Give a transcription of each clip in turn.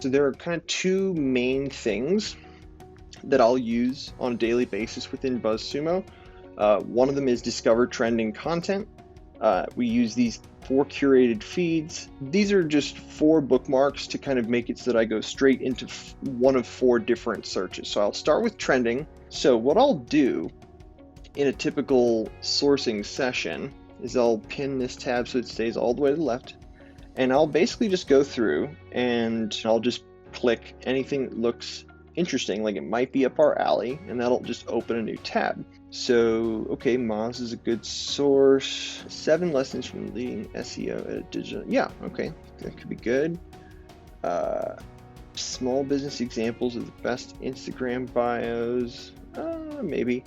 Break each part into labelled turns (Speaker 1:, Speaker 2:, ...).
Speaker 1: So there are kind of two main things that I'll use on a daily basis within BuzzSumo. One of them is discover trending content. We use these 4 curated feeds. These are just 4 bookmarks to kind of make it so that I go straight into one of 4 different searches. So I'll start with trending. So what I'll do in a typical sourcing session is I'll pin this tab so it stays all the way to the left. And I'll basically just go through and I'll just click anything that looks interesting, like it might be up our alley, and that'll just open a new tab. So, okay, Moz is a good source. 7 lessons from leading SEO at a digital. Yeah, okay, that could be good. Small business examples of the best Instagram bios. Maybe.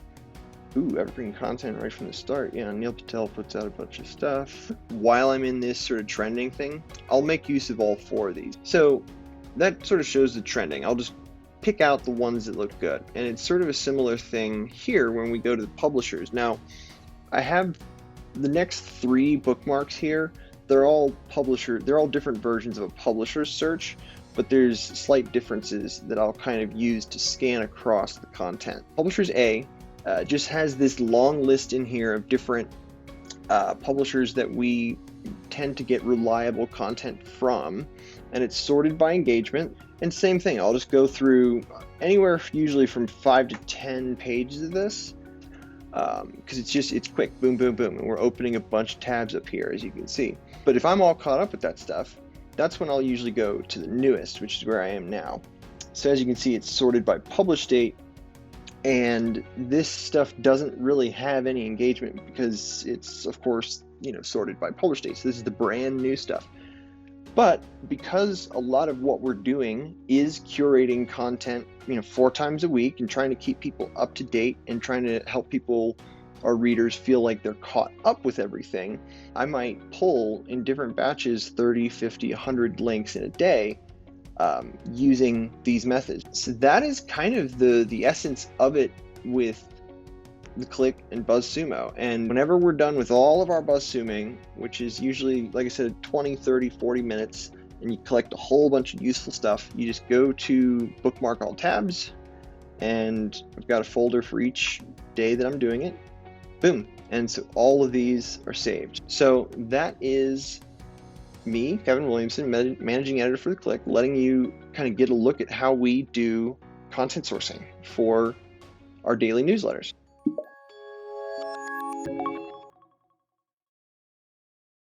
Speaker 1: Ooh, evergreen content right from the start. Yeah, Neil Patel puts out a bunch of stuff. While I'm in this sort of trending thing, I'll make use of all 4 of these. So that sort of shows the trending. I'll just pick out the ones that look good. And it's sort of a similar thing here when we go to the publishers. Now, I have the next 3 bookmarks here. They're all different versions of a publisher's search, but there's slight differences that I'll kind of use to scan across the content. Publishers A just has this long list in here of different publishers that we tend to get reliable content from, and it's sorted by engagement. And same thing, I'll just go through anywhere usually from 5 to 10 pages of this, because it's quick, boom, boom, boom, and we're opening a bunch of tabs up here, as you can see. But if I'm all caught up with that stuff, that's when I'll usually go to the newest, which is where I am now. So as you can see, it's sorted by publish date, and this stuff doesn't really have any engagement because it's, of course, sorted by publish date. So this is the brand new stuff. But because a lot of what we're doing is curating content, 4 times a week and trying to keep people up to date and trying to help people, our readers, feel like they're caught up with everything, I might pull in different batches 30, 50, 100 links in a day using these methods. So that is kind of the essence of it with theCLIKK and BuzzSumo. And whenever we're done with all of our BuzzSuming, which is usually, like I said, 20, 30, 40 minutes, and you collect a whole bunch of useful stuff, you just go to bookmark all tabs, and I've got a folder for each day that I'm doing it. Boom. And so all of these are saved. So that is me, Kevin Williamson, managing editor for theCLIKK, letting you kind of get a look at how we do content sourcing for our daily newsletters.